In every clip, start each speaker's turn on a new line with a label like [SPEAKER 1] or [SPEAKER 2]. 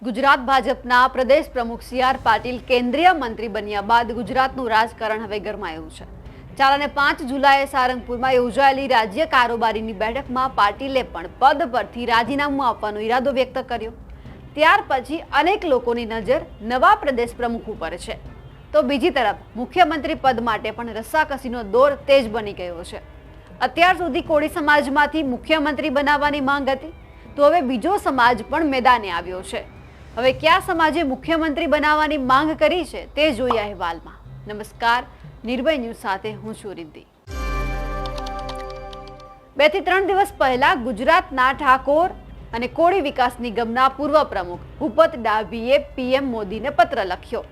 [SPEAKER 1] ગુજરાત ભાજપના પ્રદેશ પ્રમુખ સી.આર. પાટીલ કેન્દ્રીય મંત્રી બન્યા બાદ ગુજરાતનું રાજકારણ હવે ગરમાયું છે। ચાલાને 5 જુલાઈએ સારંગપુરમાં યોજાયેલી રાજ્ય કારોબારીની બેઠકમાં પાટીલે પણ પદ પરથી રાજીનામું આપવાનો ઈરાદો વ્યક્ત કર્યો। ત્યાર પછી અનેક લોકોની નજર નવા પ્રદેશ પ્રમુખ ઉપર છે, તો બીજી તરફ મુખ્યમંત્રી પદ માટે પણ રસ્સાકસીનો દોર તેજ બની ગયો છે। અત્યાર સુધી કોળી સમાજમાંથી મુખ્યમંત્રી બનાવવાની માંગ હતી, તો હવે બીજો સમાજ પણ મેદાને આવ્યો છે। હવે કયા સમાજે મુખ્યમંત્રી બનાવવાની માંગ કરી છે તે જોઈએ અહેવાલમાં। નમસ્કાર, નિર્ભય ન્યૂઝ સાથે હું છું રિદ્ધિ। 2 થી 3 દિવસ પહેલા ગુજરાતના ઠાકોર અને કોળી વિકાસ નિગમના પૂર્વ પ્રમુખ ભૂપત ડાભીએ પીએમ મોદીને પત્ર લખ્યો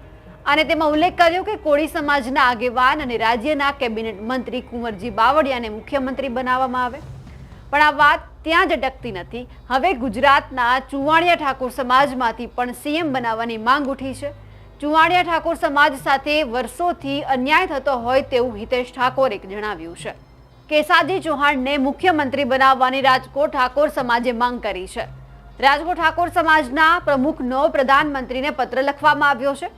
[SPEAKER 1] અને તેમાં ઉલ્લેખ કર્યો કે કોળી સમાજના આગેવાન અને રાજ્યના કેબિનેટ મંત્રી કુંવરજી બાવળિયાને મુખ્યમંત્રી બનાવવામાં આવે। પણ આ વાત ત્યાં જ અટકતી નથી। હવે ગુજરાતના ચુવાણિયા ઠાકોર સમાજમાંથી પણ સીએમ બનાવવાની માંગ ઉઠી છે। ચુવાણિયા ઠાકોર સમાજ સાથે વર્ષોથી અન્યાય થતો હોય તેવું હિતેશ ઠાકોરે જણાવ્યું છે। કેસાજી ચૌહાણને મુખ્યમંત્રી બનાવવાની રાજકોટ ઠાકોર સમાજે માંગ કરી છે। રાજકોટ ઠાકોર સમાજના પ્રમુખનો પ્રધાનમંત્રીને પત્ર લખવામાં આવ્યો છે।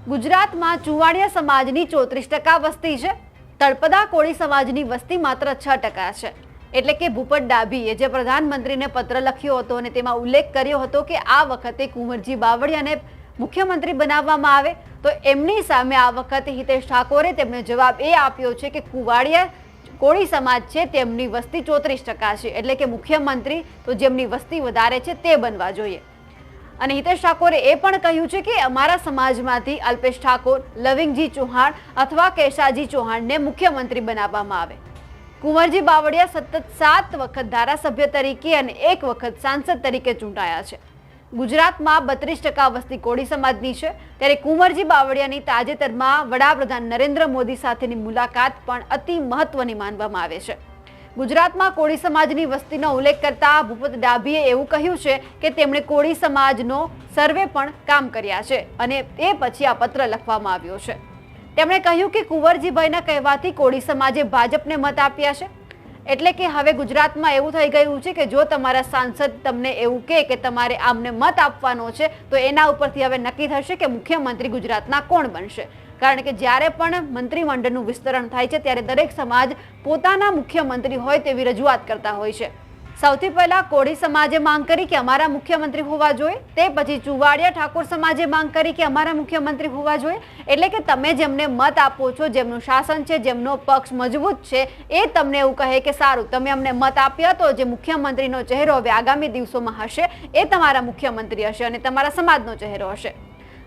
[SPEAKER 1] ગુજરાતમાં ચુવાણિયા સમાજની 34% વસ્તી છે, તળપદા કોળી સમાજની વસ્તી માત્ર 6% છે। એટલે કે ભૂપત ડાભીએ જે પ્રધાનમંત્રીને પત્ર લખ્યો હતો અને તેમાં ઉલ્લેખ કર્યો હતો કે આ વખતે કુંવરજી બાવળિયાને મુખ્યમંત્રી બનાવવામાં આવે, તો એમની સામે આ વખતે હિતેશ ઠાકોરે તેમને જવાબ એ આપ્યો છે કે કુવાડિયા કોળી સમાજ છે તેમની વસ્તી 34% છે, એટલે કે મુખ્યમંત્રી તો જેમની વસ્તી વધારે છે તે બનવા જોઈએ। અને હિતેશ ઠાકોરે એ પણ કહ્યું છે કે અમારા સમાજમાંથી અલ્પેશ ઠાકોર, લવિંગજી ચૌહાણ અથવા કેશાજી ચૌહાણને મુખ્યમંત્રી બનાવવામાં આવે। કુંવરજી બાવળિયા સતત 7 વખત ધારાસભ્ય તરીકે અને 1 વખત સાંસદ તરીકે ચૂંટાયા છે। ગુજરાતમાં 32% વસ્તી કોળી સમાજની છે, ત્યારે કુંવરજી બાવળિયાની તાજેતરમાં વડાપ્રધાન નરેન્દ્ર મોદી સાથેની મુલાકાત પણ અતિ મહત્વની માનવામાં આવે છે। ગુજરાતમાં કોળી સમાજની વસ્તીનો ઉલ્લેખ કરતા ભૂપત ડાભીએ એવું કહ્યું છે કે તેમણે કોળી સમાજનો સર્વે પણ કામ કર્યા છે અને એ પછી આ પત્ર લખવામાં આવ્યો છે। તેમણે કહ્યું કે કુંવરજીભાઈના કહેવાથી કોળી સમાજે ભાજપને મત આપ્યા છે, એટલે કે હવે ગુજરાતમાં એવું થઈ ગયું છે કે જો તમારા સાંસદ તમને એવું કહે કે તમારે આમને મત આપવાનો છે, તો એના ઉપરથી હવે નક્કી થશે કે મુખ્યમંત્રી ગુજરાતના કોણ બનશે। કારણ કે જ્યારે પણ મંત્રીમંડળનું વિસ્તરણ થાય છે ત્યારે દરેક સમાજ પોતાના મુખ્યમંત્રી હોય તેવી રજૂઆત કરતા હોય છે। સૌથી પહેલા કોળી સમાજે માંગ કરી કે અમારા મુખ્યમંત્રી હોવા જોઈએ, તે પછી ચુવાડિયા ઠાકોર સમાજે માંગ કરી કે અમારા મુખ્યમંત્રી હોવા જોઈએ। એટલે કે તમે જેમને મત આપો છો, જેમનું શાસન છે, જેમનો પક્ષ મજબૂત છે, એ તમને એવું કહે કે સારું તમે અમને મત આપ્યા તો જે મુખ્યમંત્રીનો ચહેરો હવે આગામી દિવસોમાં હશે એ તમારા મુખ્યમંત્રી હશે અને તમારા સમાજનો ચહેરો હશે।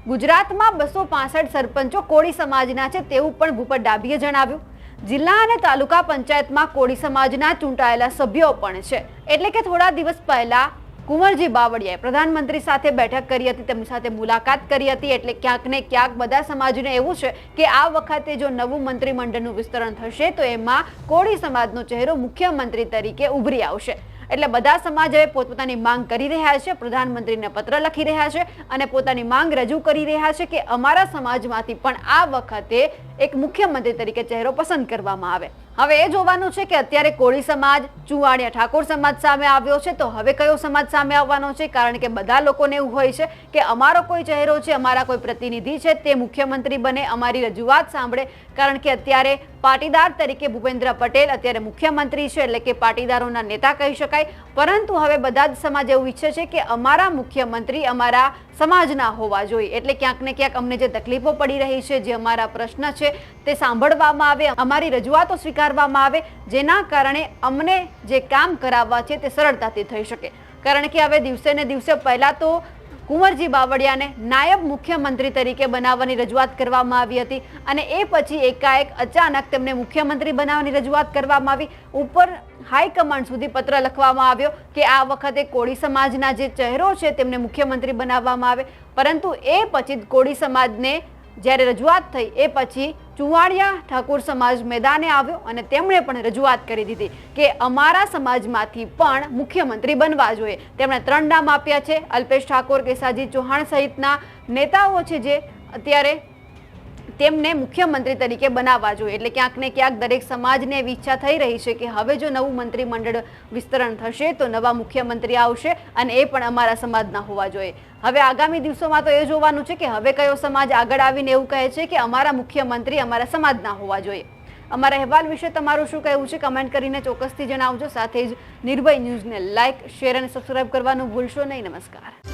[SPEAKER 1] ગુજરાતમાં 265 સરપંચો કોળી સમાજના છે તેવું પણ ભૂપત ડાભીએ જણાવ્યું। જિલ્લા અને તાલુકા પંચાયતમાં કોળી સમાજના ચૂંટાયેલા સભ્યો પણ છે। એટલે કે થોડા દિવસ પહેલા કુંવરજી બાવળિયાએ પ્રધાનમંત્રી સાથે બેઠક કરી હતી, તેમની સાથે મુલાકાત કરી હતી। એટલે ક્યાંક ને ક્યાંક બધા સમાજને એવું છે કે આ વખતે જો નવું મંત્રીમંડળનું વિસ્તરણ થશે તો એમાં કોળી સમાજનો ચહેરો મુખ્યમંત્રી તરીકે ઉભરી આવશે। એટલે બધા સમાજ હવે પોતપોતાની માંગ કરી રહ્યા છે, પ્રધાનમંત્રીને પત્ર લખી રહ્યા છે અને પોતાની માંગ રજૂ કરી રહ્યા છે કે અમારા સમાજમાંથી પણ આ વખતે એક મુખ્યમંત્રી તરીકે ચહેરો પસંદ કરવામાં આવે। હવે એ જોવાનું છે કે અત્યારે કોળી સમાજ ચુવાણિયા ઠાકોર સમાજ સામે આવ્યો છે, તો હવે કયો સમાજ સામે આવવાનો છે? કારણ કે બધા લોકોને એવું હોય છે કે અમારો કોઈ ચહેરો છે, અમારા કોઈ પ્રતિનિધિ છે તે મુખ્યમંત્રી બને, અમારી રજૂઆત સાંભળે। કારણ કે અત્યારે પાટીદાર તરીકે ભૂપેન્દ્ર પટેલ અત્યારે મુખ્યમંત્રી છે, એટલે કે પાટીદારોના નેતા કહી શકાય। પરંતુ હવે બધા જ સમાજ એવું ઈચ્છે છે કે અમારા મુખ્યમંત્રી અમારા સમાજના હોવા જોઈએ। એટલે ક્યાંક ને ક્યાંક અમને જે તકલીફો પડી રહી છે, જે અમારા પ્રશ્ન છે તે સાંભળવામાં આવે, અમારી રજૂઆતો સ્વીકારવામાં આવે, જેના કારણે અમને જે કામ કરાવવા છે તે સરળતાથી થઈ શકે। કારણ કે હવે દિવસે ને દિવસે પહેલા તો કુંવરજી બાવળિયાને નાયબ મુખ્યમંત્રી તરીકે બનાવવાની રજૂઆત કરવામાં આવી હતી અને એ પછી એકાએક અચાનક તેમને મુખ્યમંત્રી બનાવવાની રજૂઆત કરવામાં આવી। ઉપર હાઈકમાન્ડ સુધી પત્ર લખવામાં આવ્યો કે આ વખતે કોળી સમાજના જે ચહેરો છે તેમને મુખ્યમંત્રી બનાવવામાં આવે। પરંતુ એ પછી કોળી સમાજને જ્યારે રજૂઆત થઈ એ પછી ચુવાડિયા ઠાકોર સમાજ મેદાને આવ્યો અને તેમણે પણ રજૂઆત કરી દીધી કે અમારા સમાજમાંથી પણ મુખ્યમંત્રી બનવા જોઈએ। તેમણે 3 નામ આપ્યા છે, અલ્પેશ ઠાકોર, કેસાજી ચૌહાણ સહિતના નેતાઓ છે જે અત્યારે તેમને મુખ્યમંત્રી તરીકે બનાવવા જોઈએ। એટલે ક્યાંક ને ક્યાંક દરેક સમાજને એવી ઈચ્છા થઈ રહી છે કે હવે જો નવું મંત્રીમંડળ વિસ્તરણ થશે તો નવા મુખ્યમંત્રી આવશે અને એ પણ અમારા સમાજના હોવા જોઈએ। હવે આગામી દિવસોમાં તો એ જોવાનું છે કે હવે કયો સમાજ આગળ આવીને એવું કહે છે કે અમારા મુખ્યમંત્રી અમારા સમાજના હોવા જોઈએ। અમારા અહેવાલ વિશે તમારું શું કહેવું છે કમેન્ટ કરીને ચોક્કસથી જણાવજો। સાથે જ નિર્ભય ન્યૂઝને લાઇક, શેર અને સબસ્ક્રાઇબ કરવાનું ભૂલશો નહીં। નમસ્કાર।